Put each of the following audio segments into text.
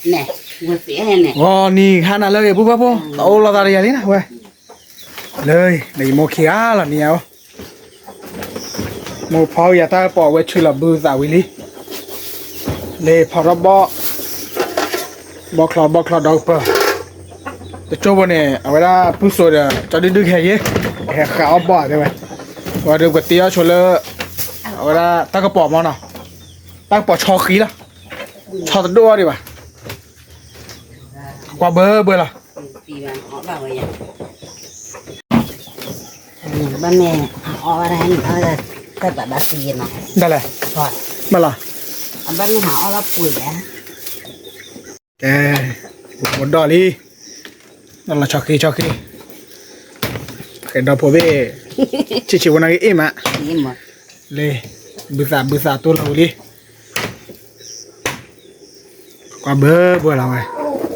nè vừa phía này nè ni khana lời bố bố bố tao là tao đi nè quay lời này mua kia là nhiều mua phao giờ ta bỏ về chui là bự dạo điเลยพอเราบอกคลอดอกเปอแต่โจ้เนี่ยเอาเวลาผู้สวยจะดึกๆแค่ยี่แค่ขาวบ่อได้ไหมว่าเดี๋ยวก๋วยเตี๋ยวชวนเลยเอาเวลาตั้งกระป๋องมาเนาะตั้งปอชอขี้ละชอตะดัวดีป่ะกว่าเบอร์ละ thì bạn họ bảo vậy bên này họ ra họ là tất cả đã tiền mà ได้เลย rồi มาละ bên này họ làปุ๋ยá หมดดอลีนั่นละชอขี้เห็นดอกผัวเบ้ชิวๆวันนี้เอ็มอะ nhưng mà เลยบืสาตัวเราดิกว่าเบอร์เราไง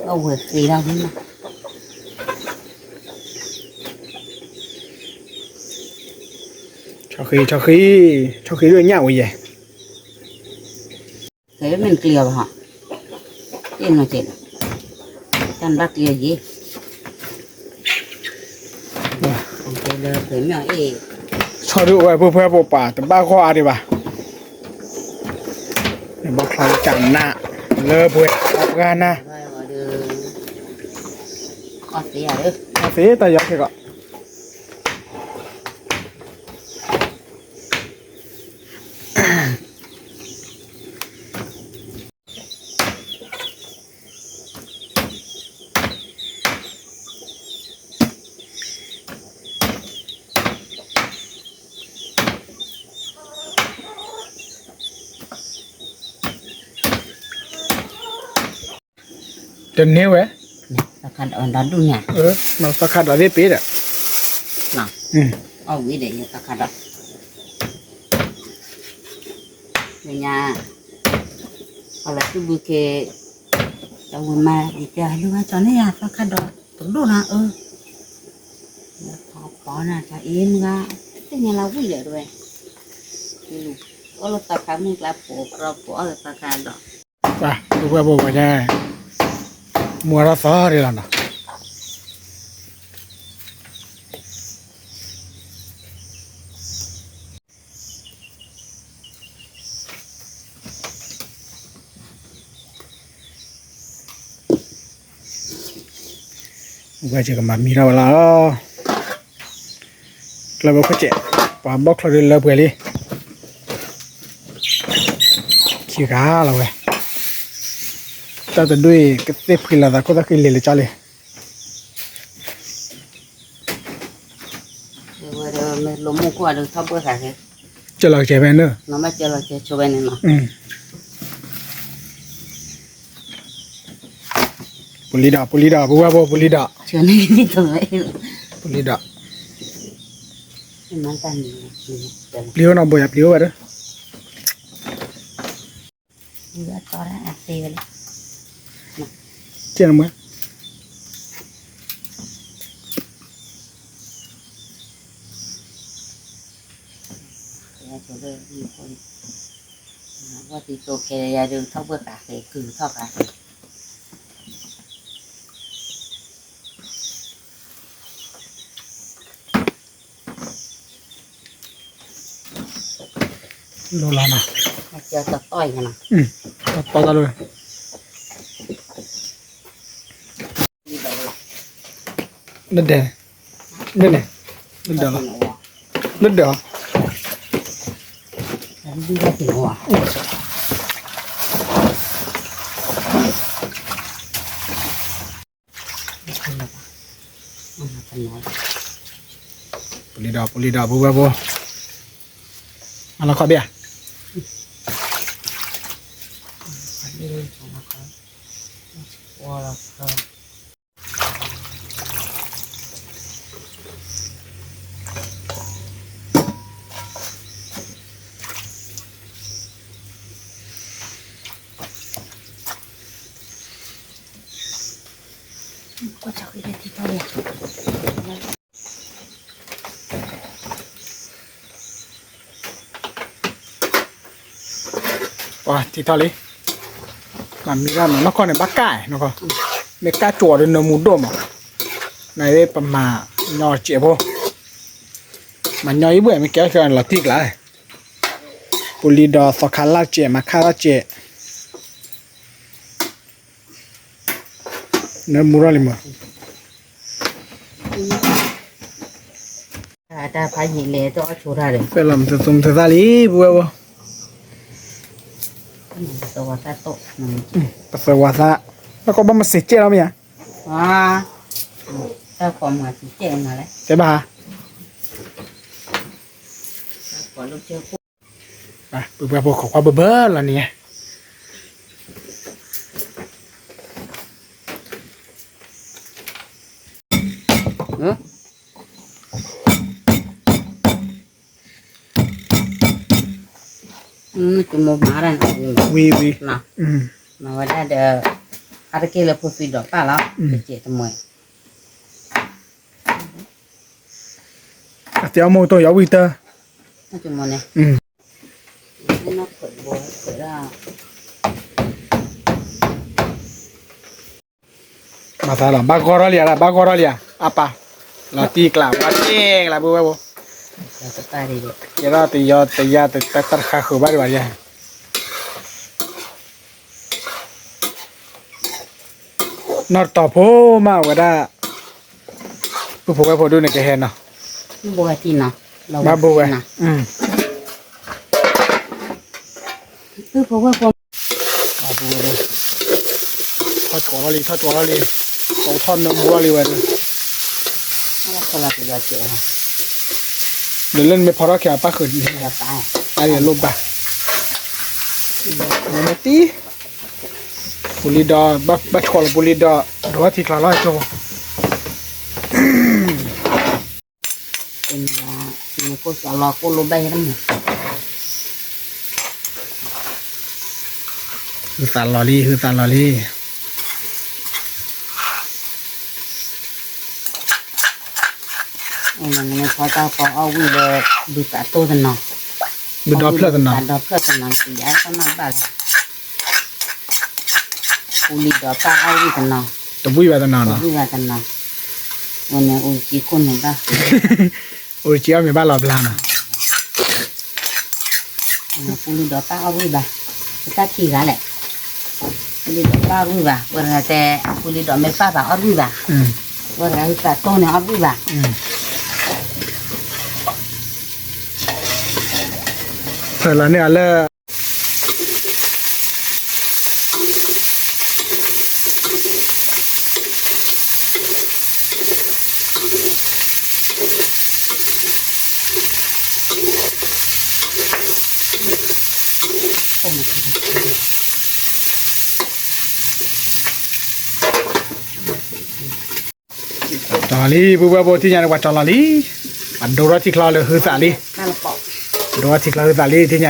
đâu vừa gì đâu thế mà ชอขี้ด้วยเนี่ยโอ้ยใหญ่ thế mình clear họ tên là chuyện chân bác clear gì thế là thế mà ấy ชอบดูไว้เพื่อปป่าแต่บ้าข้ออะไรบ้าบอกใครจันนะเลิกเพื่อออกงานนะ rồi ở đường có gì à được เสียแต่ยักษ์ก็เดินเนี้ยเว้ย là cần ở đó đúng nhỉ มันสักขัดอะไรปี๊ดอ่ะ nào ở cái để như ta khát đó về nhà hoặc là cái bữa kia đâu mà đi chơi luôn á cho nên là ta khát đó tưởng đâu nè có nè cho yên ra thế nhà là vui vậy rồi có lúc ta khát mình là bỏ là ta khát đó ป่ะดูว่าบอกว่าใช่มัวรัสอะไรล่ะนะว่าจะกับมามีเราแล้วเราบอกเขาเจ็บป่าบอกเราเดินเลิกไปเลยขี้ก้าเราเว้ยแต่ด้วยก็เต็มขึ้นแล้วแต่ก็ต้องขึ้นเลยจ้าเลย rồi mình lúm mua qua được thắp bữa khác จะหลอกใจแม่เนอะ nó mới chơi là chơi cho bên này mà ปุริดาบัวปุริดา chưa nên đi thôi vậy ปุริดา มันตัน เปรี้ยวน้องบัวเปรี้ยวอะไร เลือดก็ได้อักเสบเลย เจ้าหนุ่ม chỗ đây nhiềuคนว่าตีโตเคยาดูเท่าเบอร์กาเคคือเท่ากัน โลลานะ เจอตะต้อยกันนะ ต่อเลยนั่นเด้นั่นเด้นั่นเด้อนั่นเด้อ đi ra tỉnh hòaปุริดาบัวอะไรขอเบี้ย có cháu cái thì thôi à Wah, tita li. mà mình ra mà nó con này bác cải nó con mấy cá chùa đến nó muốn đồ mà này đây mà nhỏ trẻ vô mà nhỏ ý bữa mình kéo cho là tiếc lại Pulido so khá là trẻ mà khá là trẻ nó mua ra liền mà ta phải gì lệ cho chỗ ra đấy phải làm từ ra lý bùaตัวตาโต ปัสสาวะซะแล้วก็บ้ามาเสียเจ้าแล้วมั้ย ถ้าความหมายที่แจ้งมาแล้ว ใช่ป่ะ ขอลูกเจ้า ไปเบื่อๆขอความเบื่อๆแล้วเนี่ยcuma marahวี nah nah ada ada kilo kopi dok pala kecil temuai เดี๋ยวโมตัวอย่าวีเตอร์ nó cuma nih nó khởi bố khởi ra มาซาลาบากอรอเลียอะปะลาตีกลาบาเจงลาบัวบัว là cái tay đi được เดี๋ยวตียอตียาตีตัดขาขบ้าดีกว่าเนี่ยนอตต่อโพมาว่าได้ผู้ผมไปพอดูในแกเห็นเนาะ buat tinaมาบัวitu pokoknya kau มาบัวทอดตัวลีเขาทอดเนื้อบัวลีไว้เลย malah kalau tidak cek lah เดี๋ยวเล่นไม่พอแล้วแค่ป้าขืน tidak tahu ไปเดี๋ยวลบไปมาตีปุลิดาบัดคอลปุลิดาดูว่าที่คลาล่าโจ ini kau salah kau lebih kan คือซาลอรี่ ini kau tahu kau awi le duta tu tenang บุดอเพลิดเนาะ ada tenang tidak sama bal uli dapa awi tenang ตะบุยแบบนั้นเนาะ awi tenang mana uji kun dah โอ้ยเจ้ามีบ้านเราเปล่าเนาะ uli dapa awi bah kita tiga le uli dapa awi bah berarti uli dapa merpa bah awi bah berarti kita tu ni awi bah เสร็จแล้วเนี่ยเลิก จอลี่บัวบัวที่ยังว่าจอลี่อันดูรถที่คลอเลยคือสาลี่ kalau kau ดูรถที่คลอคือสาลี่ที่ไง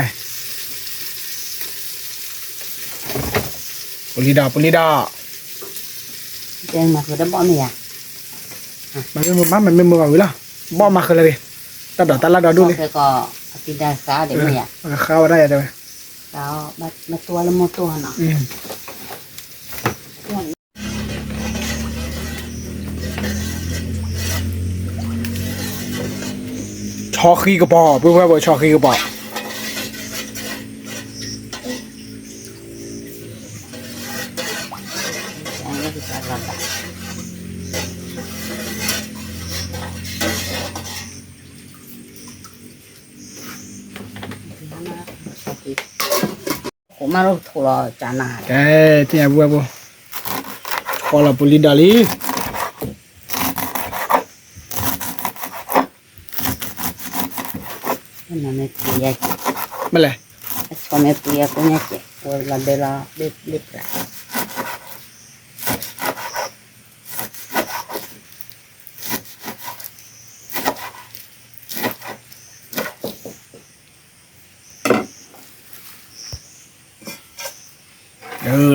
ปุลิดา jangan masuk dalam ni ya มันไม่มือวิละบ่มาคืออะไรตัดดอกตัดละดอกดูเลย kau tidak sah deh ni ya มันเข้าได้ยังไง kau betul lemu tu nak ชอขี้กระป๋อเพื่อนบอกชอขี้กระป๋อ jangan kita rasa ผมมาลูกถั่วจานหนา แกที่ไหนบัวบัวพอละปุลิดาลี นี่ไม่เปรี้ยว ไม่เลย ชอบไม่เปรี้ยวก็เนี่ยเจ๊พอละเบลาเล็บละ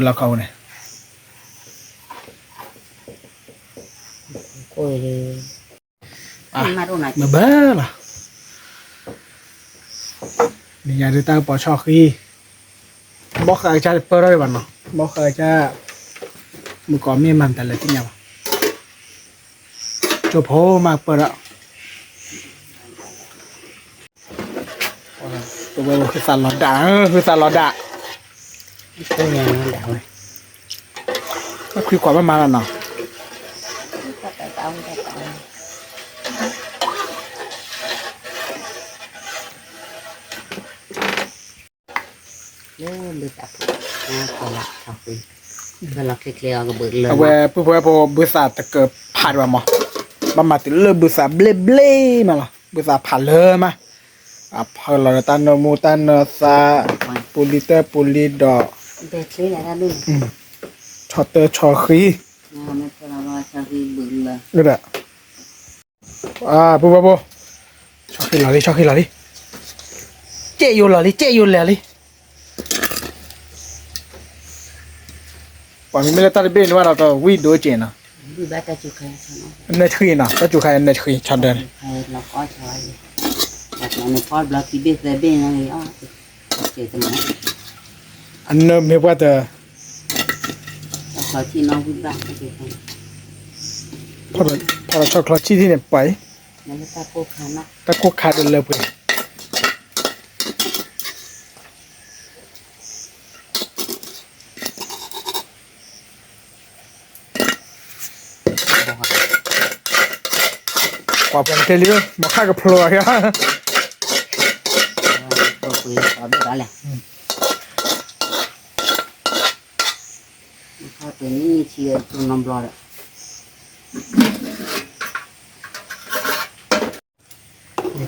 เราเขาเนี่ย โอ้ยมาดูหน่อย มาบ้าล่ะนี่ยาดูตาปอชอขี้บอกใครจะเปิดได้บ้างเนาะ บ่เคยจะมือก่อนมีมันแต่ละที่เนี่ยวะจบโพมากเปิดอะตัวเบลคือสารลอดาคือสารลอดา ตัวอย่างนั้นแหละเว้ย ก็คือความประมาณนั้นเนาะ แต่เอาแต่เอาเริ่มดูจับคนละชอบเลยก็เราเคลียร์กับเบิกเลย เอาไว้เพื่อพอบริษัทตะเกิดผ่านมาหมอมาติดเริ่มบริษัทเบลมาหรอบริษัทผ่านเลยมาพอเราตันโนมูตันโนซาปูลิเตอร์ปูลิดอ เบ็ดเลยนะดู ชอเตอร์ชอคี ไม่พอเราชอบเบิกเลย ก็ได้ปูชอคีหล่อดิเจยูหล่อดิปอมีไม่ได้ตัดเบนว่าเราต้องวิ่งดูเจนะ ดูบ้าตาจุกใครชนะ เนทคีนะก็จุใครเนทคีชัดเดิน ใครเราก็ชอบแบบนั้นพอดบล็อกที่เบ็ดเลยเบ็ดอะไรอ๋อเจ๋งจังเลย อันนั้นไม่ว่าแต่ ขอที่น้องวิ่งบ้างเจ๋ง พอเราชอบคลอชี่ที่เนี่ยไป นั่นก็ตาโคขานะ ตะกุกขาดเลยเพื่อนกว่าเป็นเทลิโอมาฆ่ากับพลอยฮะ ตัวคุยขอแบบนั้นแหละข้าวตัวนี้เชียร์ตัวน้ำร้อนเลย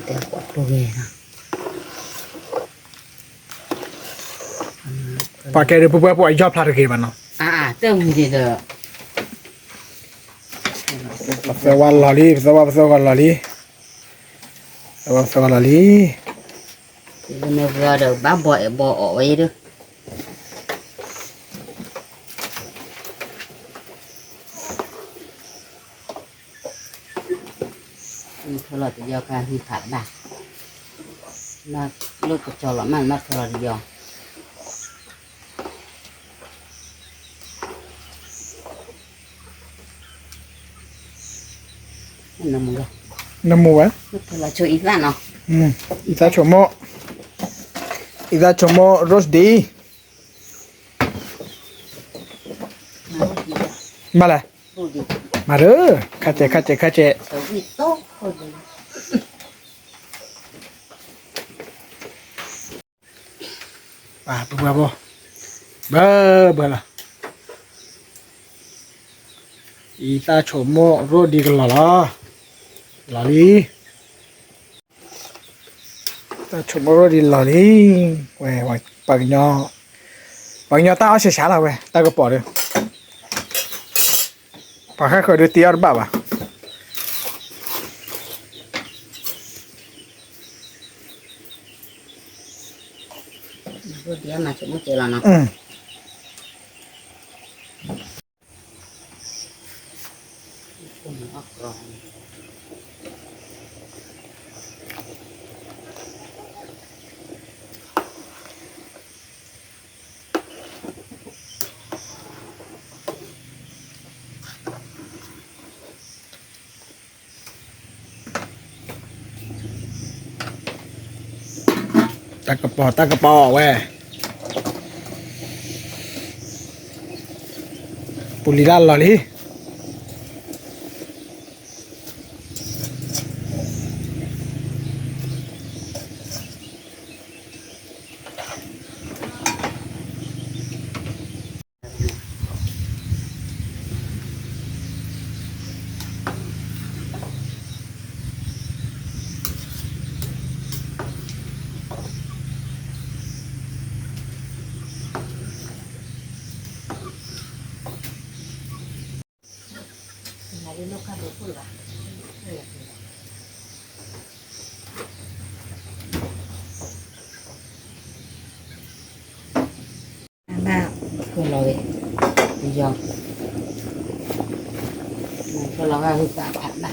แต่กว่าตัวเองนะ ปากแกเดี๋ยวพวกไอ้ยอดพลาดกี่วันเนาะ เติมดีเด้อ ภาษาวันลอลีภาษาวันลอลีภาษาวันลอลี เดี๋ยวเนี่ยเราเดี๋ยวบ้าบ่อไว้ด้วยนี่เขาเราจะยอการที่ขาดบ้างน่าเลิกกับจอละมันมาเขาเราจะยอนั่นน้ำมือ น้ำมูอ่ะ เขาเราช่วยอีกแล้วเนาะ อีตาชโมโรสดีมาเลย ดูดิ มาเด้อข้าเจ สวิตโต้คนเลย เบื่อละอีตาชโมโรสดีกันหรอลอลีตาชโมโรสดีลอลีเว้ยปากยอตาเอาเสียละเว้ยตาก็ปอดเลยปากแค่เคยดูตีอัลบ้าป่ะ ดูเดี๋ยวมาช่วยมุจเจแล้วเนาะคนออกร้อนตากระปอเว้ยปุริด้านลอลีบ้าคนเราเลยยอมคนเราก็คือการผัดได้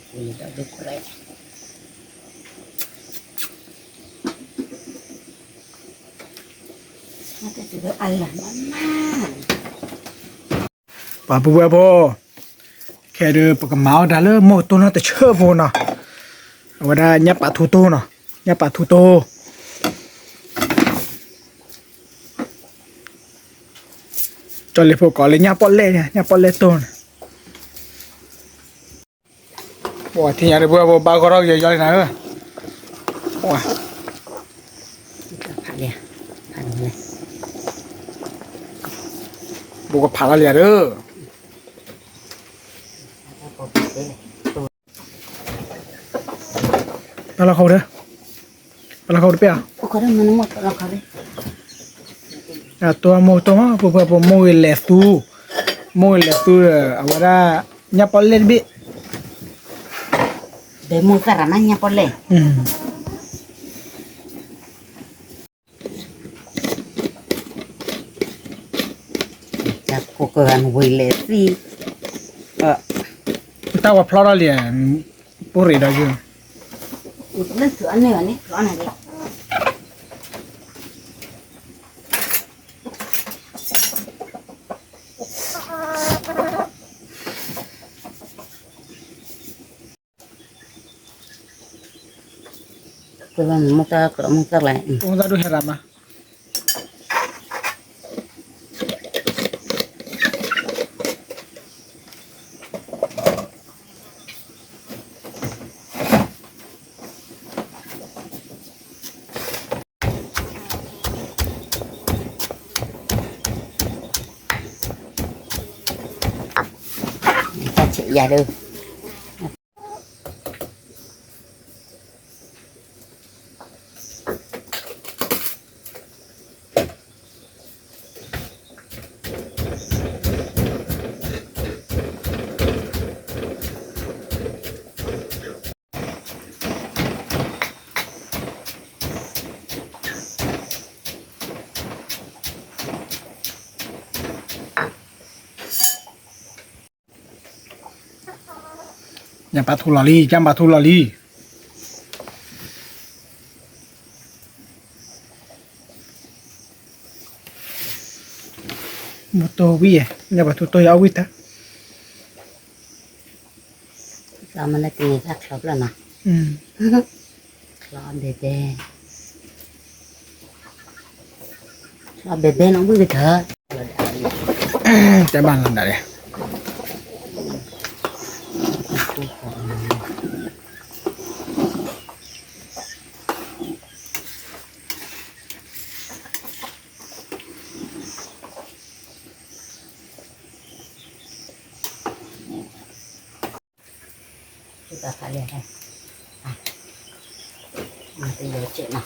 คนเราดึกเลย Itu Allah mama. ปาปูเวโบแค่เดือปากเมาดาเลโมตัวน่ะแต่เชื่อโบเนาะว่าได้ยับปะทูโตเนาะยับปะทูโตจนเลยพวกก่อนเลยยับปอเล่เนี่ยยับปอเล่โตนว่าที่ยาเดือบัวบากรอกย่อยๆนะว่า Phạt đi. Phạt đi. บุกผ่าละเลียเด้อแล้วเราเขาเด้อแล้วเขาเด้อเปีย Ô có đâu mà nó một nó có đấy.ตัวโมตัวมาพวกโมเลสตูเอาว่ายับปอเล่บิ Để mua cả rắn nha con lẻ. Chắc cô cơ ăn quỳ lẻ gì. แต่ว่าพลอดเลียนปุริได้อยู่ Nó sữa nữa này, rõ này đi. Cơ quan một ta lại. คงจะดูเฮรามา Ta chị già được. อย่างปลาทูลอรี่ย่างปลาทูลอรี่มโตวี่อย่างปลาทูโตยาวิตะ Sao mà nó tì thắt khớp là nè. Lo bê bê. Lo bê bê nó mới thở. จะบ้านหลังไหนเนี่ย Kita kali hay. Nanti lo cek nah.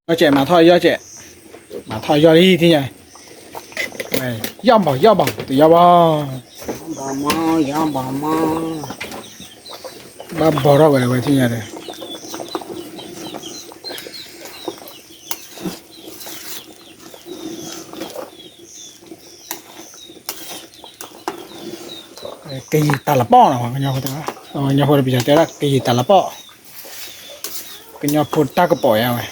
要姐马套要姐马套要一天呀哎要吧对要吧 Bà mò, gió bà mò. 把包着过来我听见的 cái gì tà là bò nào cái nhau thôi nhau hồi bây giờ thế là cái gì tà là bò cái nhau phun ta có bỏ nhau này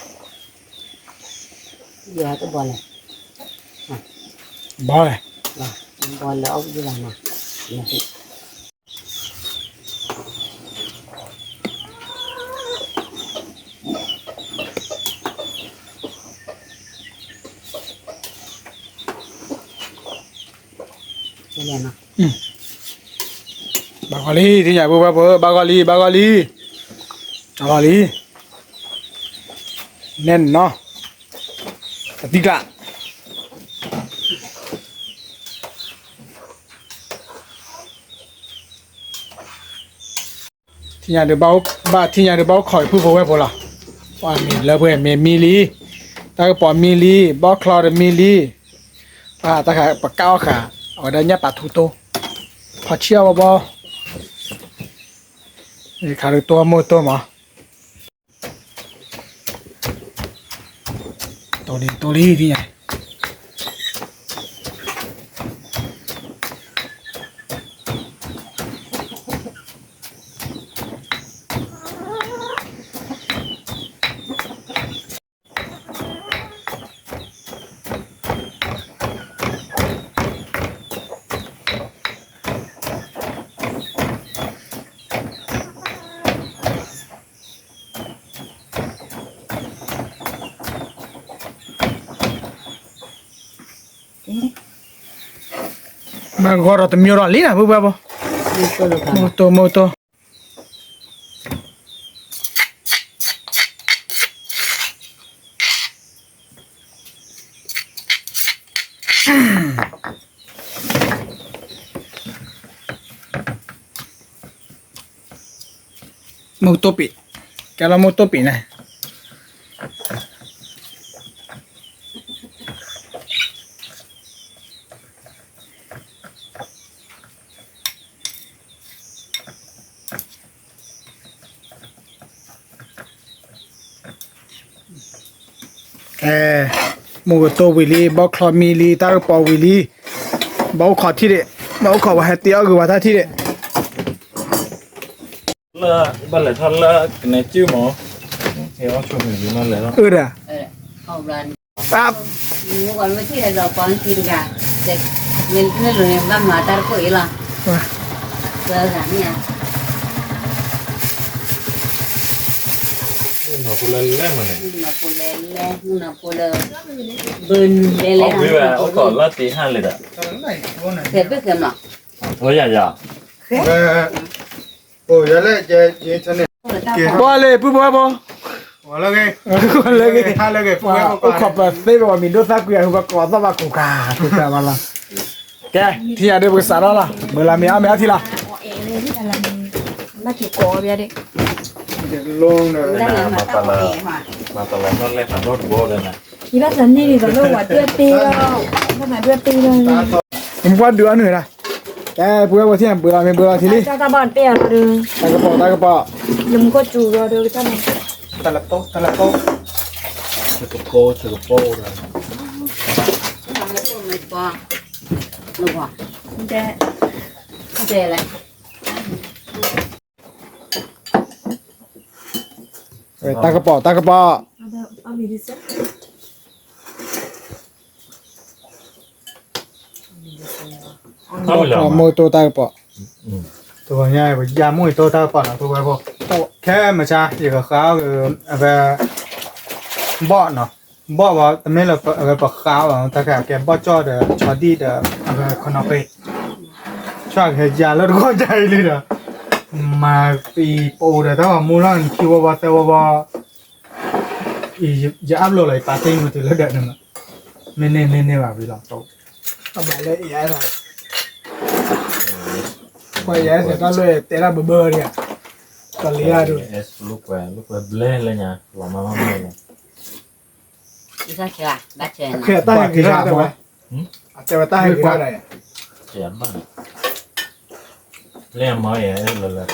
Giờ cái bò này. bò này Bò là ốc như là nè. Nè chị. Đây là nè. bà gà ly thì nhảy bà gà ly nên nó tí cả thì nhà được bao khỏi phụ phụ phụ là và mình là vừa mình mili ta có bỏ mili bao cloud mili và ta cả bạc cao cả ở đây nhá bạc thủ tô họ chia vào bao thì khá được to mua to mà to đi thì này mà gọi là tầm nhiều rồi lý nào bữa bữa mô tô mô tô bị cái là mô tô bị này mua tô vì li bao khlo mi li ta được bao vì li bao khó thi đấy bao khó và hạt tiêu cứ vào ta thi đấy là bạn lại thằng là cái này chưa mà thì ông chồng mình nó lại đó đấy không lần à mua còn mấy cái giờ còn tiền cả để mình cứ rồi em làm mà ta có ý là giờ giảm nha nó phụ lên lên mà này nó phụ lên bên lên ông biết là ông còn là tí hai lít à thế biết xem nào ôi dạ dạ ôi giờ lấy cái chân này bao lệ bữa bao còn lấy cái hai lấy cái ông khập là đây mà mình đốt xác quyền không có sao mà cũng cả mà là cái thì à đây bữa sáng đó là bữa làm mía thì là nó chỉ có bia đi luôn rồi mà tao là nó lên phản đốt vô đây này thì bác dẫn đi thì dẫn đâu quả đưa ti đâu không phải đưa ti đâu hôm qua đứa nữa này cái bữa thì bữa làm bữa thì đi cho ta bọn bia được tay cái bỏ đừng có chủ rồi được cho này tay là tốt chưa có cô rồi để thế lại tay cái bỏ ông đi xem không là môi tô tay cái bỏ tôi nhai với giá môi tô tay bỏ là tôi phải bỏ cái mà cha thì có khá về bỏ nó bỏ vào tầm này là về bỏ khá vào tất cả cái bỏ cho để cho đi để về con nó về cho cái giá nó có chạy đi rồi mà vì bộ để tao mua lần khi vào tao vào ý giá áp lực lại phát sinh một thứ là đợt nữa nên vào vì lòng tốt không phải lấy ý ấy rồi quay giá sẽ có lời té là bơ đi à còn lý ra được lúc về lên lên nhà làm mà lên đi ra chưa đã chơi nào khi ta hay ra đâu vậy ta hay ra đây chém bạn lên mới là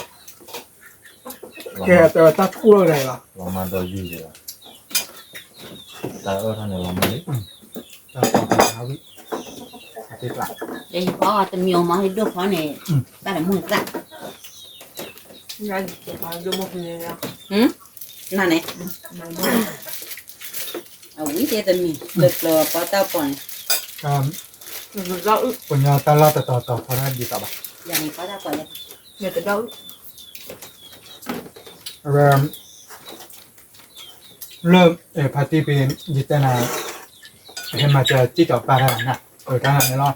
khi ta thu rồi này là làm mà đồ gì vậy ta ở thằng này làm mấy ta còn phải tháo đi tiếp lại đây có tầm nhiều mà hết được khó này ta đã mua ra ra chỉ có vô một người ra nào này ở quý thế tầm mình được là có tao còn rau của nhà ta lo tao có ra đi tao giờ này có tao còn đấy nhà cái rau rồi ริ่มparty เป็นยิตนาเห็นมาจะจิตออกปลาได้นะการหันในรอด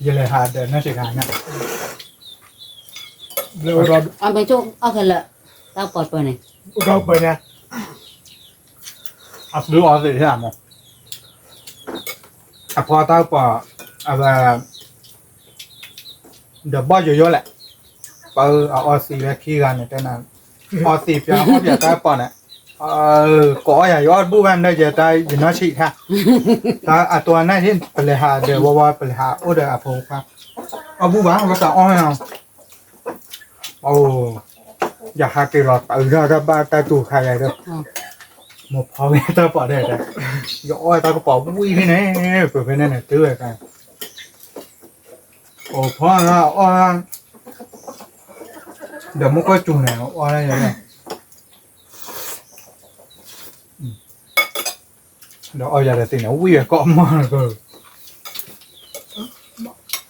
ยังเลยหาเดินน่าจะการนะเร็วรอ ở bên chỗ ở cái lợ tao còn bờ này เราไปเนี่ยอัดดูออกสิที่ไหนมั้งพอตาปอเดี๋ยวบ้าเยอะๆแหละไปเอาออซีและขี้กันเนี่ยแต่นั้นออซีเพียงเขาเดี๋ยวตาปอเนี่ยcó nhà gió bù van đây giờ tay vì nó chị ha ta tuần này thì phải là hà để vào phải hà ô để phụ ha bù bán có sao oi không giờ hà kỳ lọt ra ba ta tủ khai này đâu một phao này ta bỏ đây này gió ta có bỏ bùi thế này phải bên này tứ rồi cái phao nó để một cái chuồng này oi đây này đó giờ là tiền nó quý có mà rồi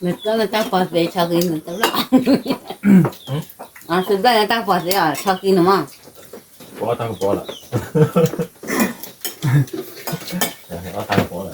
người ta là tao còn về sau khi mình tao lọ thực ra là tao còn về ở sau khi đúng không bỏ tao bỏ lại bỏ tao bỏ lại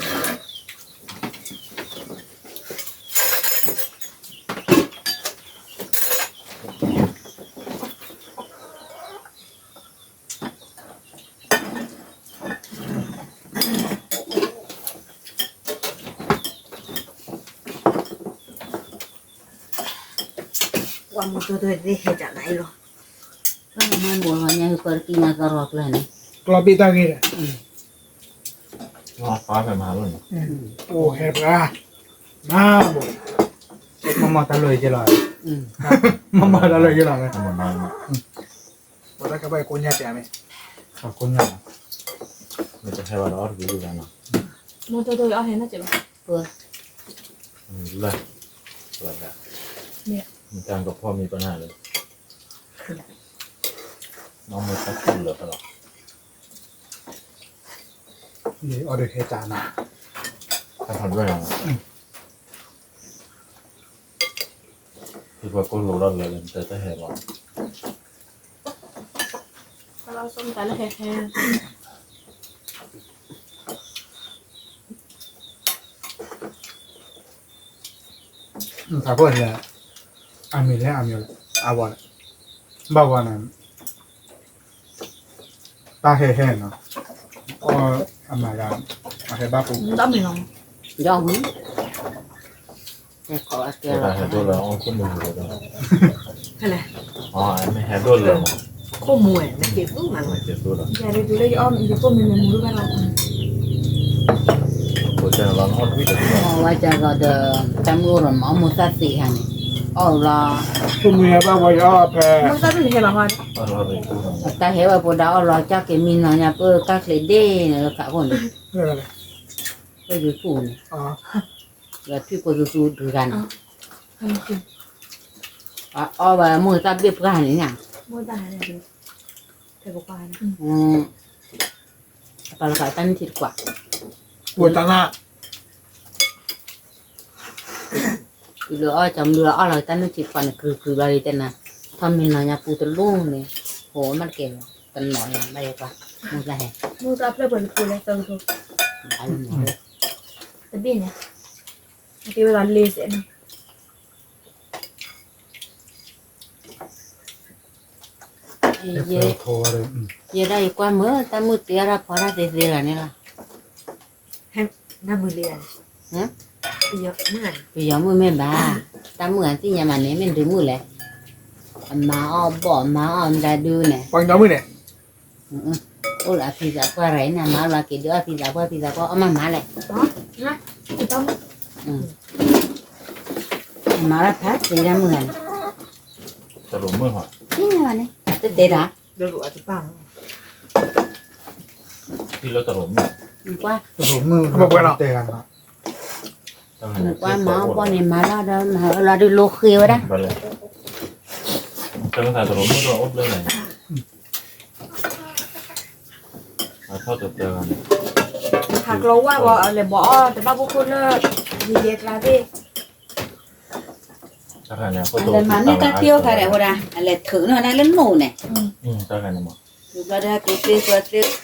ว่ามันตัวได้เห็นจากไหนหรอ ก็มันบัวเขาเนี่ยคือกินมากระรอกเลยนี่ กรอบปีตางี้เลย ว่าฟ้าไปมาแล้ว โอ้แฮปรามาบุมาตะเลยจะลอยมาตะเลยจะลอยไหม ทำมันมา มาตะกระบายคนยาแจ๋ไหม ขอบคุณนะมันจะให้ว่าเราดูดูกันเนาะ มันตัวเอาเห็นน่าจะแบบ เพื่อ เลยเลยอะมีการกับพ่อมีปัญหาเลยน้องไม่ต้องคุยเลยตลอด นี่ออเดอร์เฮจานะ ถ้าทำด้วยนะคือว่าก็รู้แล้วเลยแต่จะเห็นว่า เราส้มตำแล้วแค่ ถ้าพูดเลยอามิเลยอามิเลยอาวอนบ้าวานั้นตาเฮ่ๆเนาะอ๋ออามาการอาเฮบ้าปู ต้องมีน้อง ย่อหุ้นแต่ขอเกลือ แต่เห็นด้วยแล้วอ๋อขึ้นมือเลย อะไร อ๋อไม่เห็นด้วยเลย ข้อมวยไม่เก็บลูกมัน ไม่เจ็บด้วยหรอ อย่าได้ดูได้อ้อมอย่าก็มีเมนูด้วยเรา หัวใจร้อนฮอตวิ่งแต่ที่ว่า ว่าจะก็เดินจำรูนหมอมุสัตสีฮันนี่อ๋อละ คุณมีบ้าวายอแพ้ มันก็เป็นเห็นหรอฮะ เราเลยพูด แต่เหว่าพอดาวเราจะเก็บมีนเนี่ยเพื่อกักเลยเด้เนี่ยเราขาคน เรื่องอะไร ก็อยู่สูน อ๋อ แล้วที่ก็อยู่สูนดูกัน ทำกิน อ๋อว่ามุสัตเบียบกันนี่เนี่ย มั่วได้เลยแต่ก็ไปนะ ปลาไก่ตั้งทิดกว่า ปวดตาหน้า คือเราจำเราเราตั้งทิดกว่านี่คือเราเลยแต่นะทำมีนเนี่ยปูตะลุ่งเนี่ยโหมันเก่งเป็นหน่อยไม่ได้ปะมุสัต มั่วจับเลยเปิดกูเลยเติมตัว อะไรเนี่ย แต่บี้เนี่ยที่เวลาเลสเนี่ย เย่ โทรเลย เย่ได้กว่ามือแต่มือเตี้ยเราพอได้เสียแล้วนี่ล่ะ หน้ามือเรียน ฮะ เยอะมาก bây giờ mới mấy bà ta mưa thì nhà mà ném mình đừng mưa lẹ mà bỏ mà ra đưa nè ฟังน้องมือเนี่ย ô là thì giờ qua rẫy nè mà là cái đứa thì giờ qua mà má lẹ นะจะต้อง mà là phát thì ra mưa này จะหลงมือหัว thế nào này tôi để đã เดี๋ยวรู้อาจจะปัง ที่เราจะหลงมือ qua ผมมือเขาบอกว่าเตะกันครับ ต้องเห็น qua mà qua này mà là đi lô khêu đó ไปเลยจะต้องถ่ายจะหลงมือตัวอบเลยไหนมาทอดเจอกัน หากรู้ว่าบอกอะไรบอกแต่บ้าพวกคุณเลิกดีเด็กลาที่ ถ้าใครเนี่ยก็ตัว lần mà nó ta tiêu cái này hồi ra là thử nó đang lớn mù này ถ้าใครเนี่ยมั้ง rồi ra cái tiêu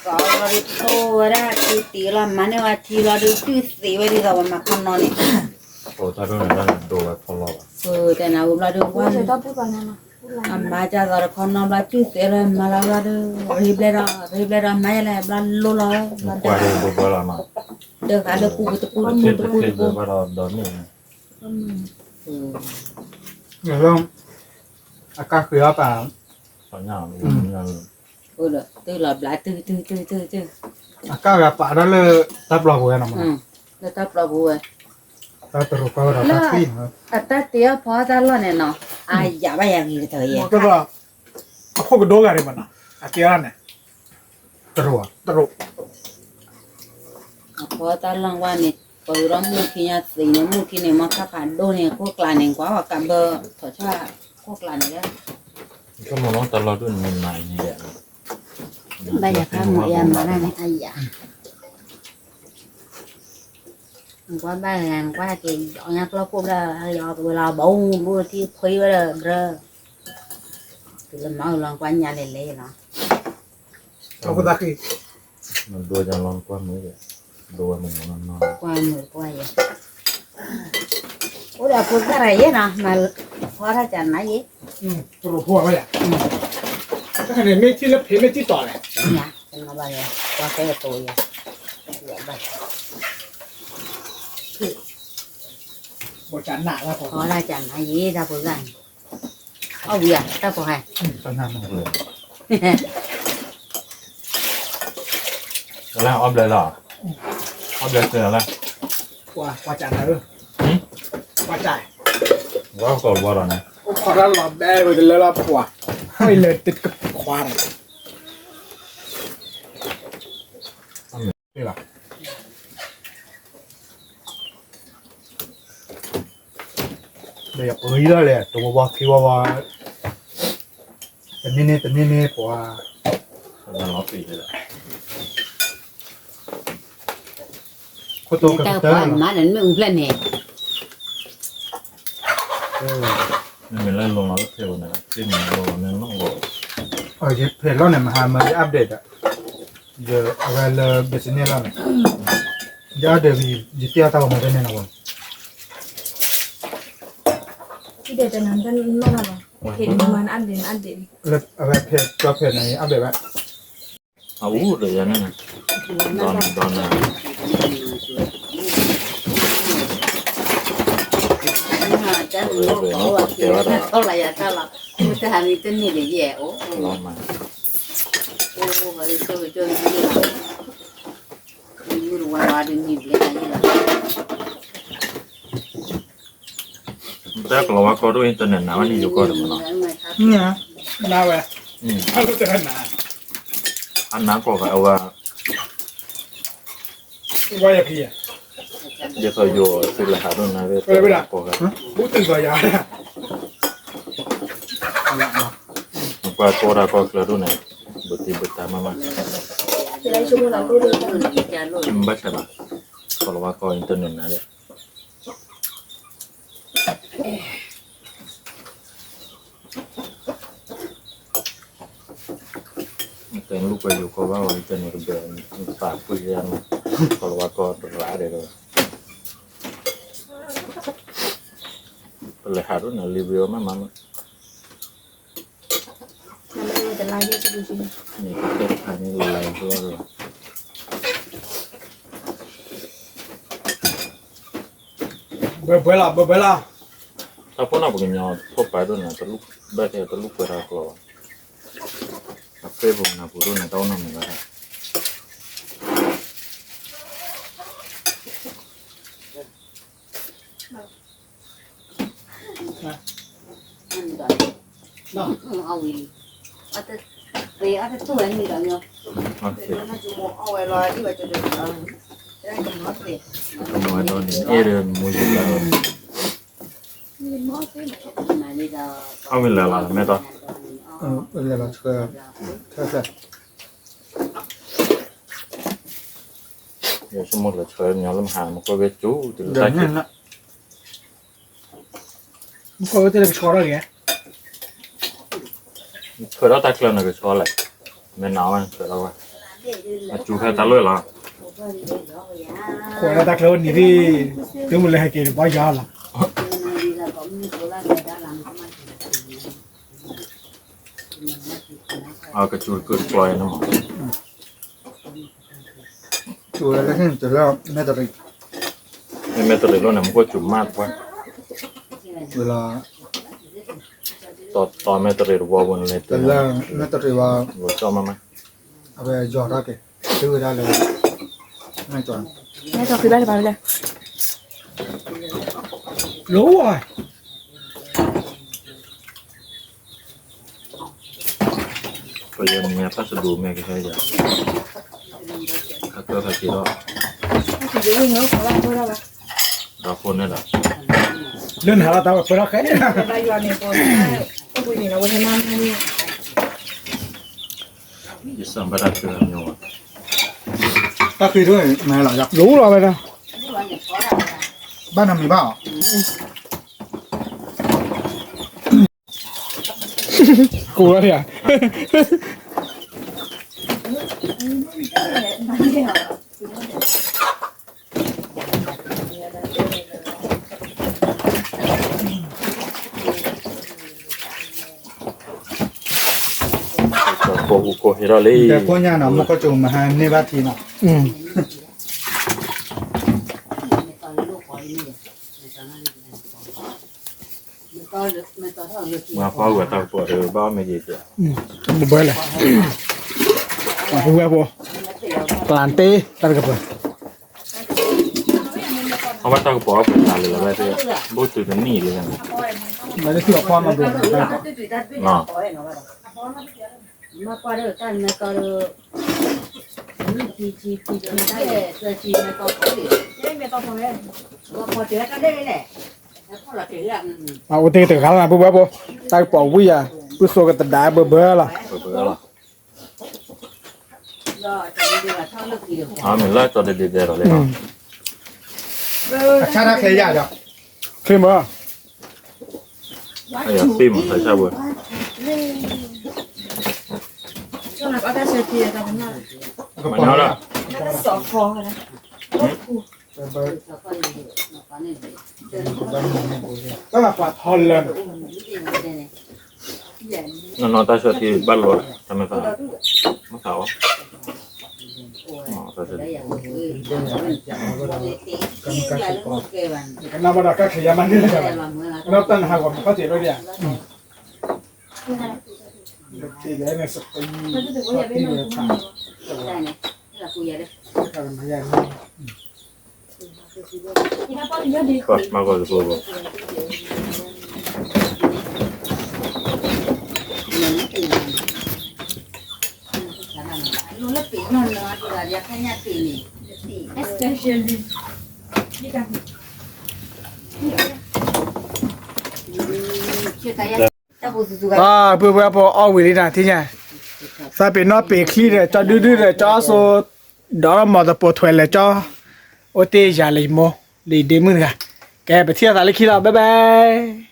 có rồi to ra cái tí là mà nếu mà thì là được cái gì vậy thì rồi mà không nói này โอ้ถ้าด้วยนั่นดูแบบพอเรา แต่nào cũng là được ว่า qua จะต้องพูดก่อนนะพูดอะไร mà cha rồi con nó là chứ sẽ là mà là được hiệp lên rồi mấy là lô lo กว่าเดินดูเรามา được cả được cụ เทียบเทียบว่าเราโดนนี่ อย่างเรื่องอากาศคือว่าป่า ตอนนี้เรา ừ được từ là lại từ อากาศกับป่าได้เลยตับหลอกกันออกมา nó tập là vui ตาตรุก็เราตัดปีนครับ ta tía phó ra lo này nó ai dạ bây giờ gì thời gian ก็ว่าพวกกระโดดอะไรมันอ่ะอาเกียร์เนี่ยตรุ phó ta long qua này từ đó mua khi nhà gì nó mua khi này mà các bạn đô này quốc là này quá hoặc cả bờ thở cho quốc là này đó ก็มองตลอดด้วยมันใหม่นี่แหละ bây giờ các mọi em mà ra này ai dạ qua 3.000 qua thì dọn nhắc lo cũng là do tụi lo bầu mua thì khuy rồi rồi tụi lần mau lần qua nhà này lấy nó เราก็ตะกี้ มันดูจะลองกว่ามือเลยดูมันนอน qua người qua vậy ủa là phụ cái này vậy nè mà khó ra chẳng nói gì ตรุพวกอะไรถ้าคะแนนไม่ที่แล้วเพลไม่ที่ต่อเลย nhà nó bây giờ qua cái là tôi vậy vậy vậy บทจานหนาแล้วผม khó ra chẳng nói gì ra phụ rằng เอาเบียร์ตาบอกให้ ตอนนั้น แล้วออฟเลยหรอออฟเลยเจอแล้ว ว่าจ่ายนะว่าจ่าย ว่ากดว่าหรอนะ ขอรับหลอดได้ไปแล้วรอบกว่าให้เลยติดกับควานนี่หรอเดี๋ยวเอ้ยแล้วแหละตัวว่าคิดว่าแต่นี่ปว่า มันล้อปีเลยแหละ คนตัวกับ ตา เตอ พอ ร์ มานั่นมึงเพื่อนเนี่ย นี่เป็นเรื่องลงแล้วเทลนะที่มันลงนั้นต้องลง เพจเราเนี่ยมาหามาอัปเดตอ่ะเดี๋ยวอะไรเลยเบสเนี่ยเราเนี่ยเดี๋ยวเดี๋ยวยิ่งเตี้ยตามมาได้แน่นอน ที่เด็ดจากนั้นท่านนอนหรอเห็นประมาณอันเด่น แล้วอะไรเพจไหนอัปเดตไหม เอาเลยยังไงนะตอนนั้น จะรู้ว่าเกี่ยวกับเท่าไหร่เท่าไหร่ไม่ใช่หามีต้นนี่เลยแย่โอ้ ร้อนมา โอ้โหเขาจะช่วยนี่ละนี่รู้ว่าดึงหินเลยนี่ละ แต่ก็ว่าก็ด้วยอินเทอร์เน็ตนะวันนี้อยู่ก็ได้มั้งเนาะ เนี่ยน่าเว้ยถ้ารู้จักกันนะ อันนั้นก็เอาว่า ว่าอย่างพี่อ่ะ เดี๋ยวเขาอยู่สิละหาด้วยนะเว้ยก็กัน พูดถึงตัวยาเนี่ย มันก็ตัวเราก็กระดูนะบุตรีบุตรมามา ๆจะได้ชั่วโมงละก็ดี จะรู้ มันไม่ใช่หรอก็ว่าก็อินเทอร์เน็ตนะเนี่ยแต่ลูกไปอยู่ก็ว่าอินเทอร์เน็ตเดินปากคุยกันก็ว่าก็เป็นร้ายเลยเป็นเลยหาด้วยนะรีวิวมามา นั่นไม่จะไล่เยอะจะดูจริง นี่ก็เป็นอันนี้อะไรด้วย เบลา ถ้าพวกเราเป็นยอพวกไปด้วยนะตะลุกได้แค่ตะลุกไปรักเราคาเฟ่ผมนะพูดด้วยนะต้องนั่งเหมือนกัน นั่นก่อนเอาอีเอาแต่ไปเอาแต่ตัวนี่ก่อนเนาะ โอเค น่าจะเอาไว้รอที่ว่าจะเดินเอาได้กำหนดเลย ทำไมตอนนี้เรื่องมือถือเรา มานี่ก็ เอาเวลาละแม่ต่อ เป็นอะไรบ้างใช่ เดี๋ยวสมมติเราเชิญเงาลำหางมันก็เวจูถึง เดี๋ยว ได้ นี้นะมันก็จะได้ไปชออะไรเงี้ย เคยเราตาเคลื่อนก็ชอบอะไรแม่หนาวอ่ะเคยเราอ่ะจูแค่ตาเลยหรอ คนละตะเคลนี่ที่ตัวมันเลยให้เกิดว่ายาละ เอากระจูเกิดปล่อยนะหมอ ตัวอะไรก็เห็นตัวแล้วแม่ตะริ แม่ตัวเล็กแล้วเนี่ยมันก็จุ่มมากกว่า เวลา ตอนแม่ตัวเล็กวัวบนเลยตั แต่ ว ละแม่ตะริว่า วัวชอบมาไหม เอาไปจอดได้แกซื้อได้เลยไม่จอด แม่จะคือได้หรือเปล่าเลย รู้อ่ะ ก็ยังมีพัสดุแม่ก็ใช่จ้ะถ้าเกิดใครคิดว่า ถ้าถือวิ่งแล้วขอไล่พวกเราละ เราคนนี่แหละ เรื่องหาเราตามไปแล้วแค่นี้ จะได้ย้อนเนี่ยคนก็คุยนี่เราวันนั้นให้นี่ ยิ่งสัมผัสเจอเนาะ ก็คือด้วยนายหล่ะอยากรู้เราไปนะบ้านทำมีบ้ากูแล้วเนี่ย โกโกเฮโร่เลย แต่พวกนี้นะมันก็จงมาหาในบ้านทีน่ะ มาฟ้าหัวตาปวดเลยบ้าไม่ดีจ้ะ บุเบเลยมาพูดว่าปูกลานตีตัดกับปู เพราะว่าตากระป๋องเป็นตาเลยอะไรเจ้ะบูตื่นนี่เลยนะ ไม่ได้ที่ออกความมาดู อ๋อ มาqua đây ta nó có chi đây giờ chi nó có gì เล่นเมตาทำเลย có chuyện cái đây này nó không là chuyện là เอาอุติตึกเขาละปูว่าปูตัดกับปูวิ่งปูโซกันตัดได้เบอร์ละ เปิดแล้ว do cho nên là thao lực gì được อ๋อเหมือนเลิกตัวเด็ดๆเลยเนาะ ชาติเคยยากจ้ะเคยมั้ย ไอ้ฟิล์มใส่ชาบู ช่วงนั้นก็ได้เสียทีแต่ผมน่า มันเอาละ น่าสองคอนะ ก็แบบว่าทอนเลย นอนตาชดที่บ้านรถทำไมฟ้าไม่เขาอ๋อตาชด น้ำมันก็ขยันมันนี่เลยเราตั้งหากว่าเขาเจ๋อด้วยเนี่ยที่ได้ในสตีที่เลยค่ะการพยายาม ที่น่าป้อนเยอะดี ก็มากกว่าตัวบ่ extension ดีนี่กัน เพื่อพอเอาไว้ดีนะที่เนี่ยซาเป็นนอเปคลีเลยจอดื้อเลยจอโซดอร์มอตปวดถวยเลยจอโอเตยาเลยโมเลยเดมึงค่ะแกไปเที่ยวตาลิคิดแล้วบ๊ายบาย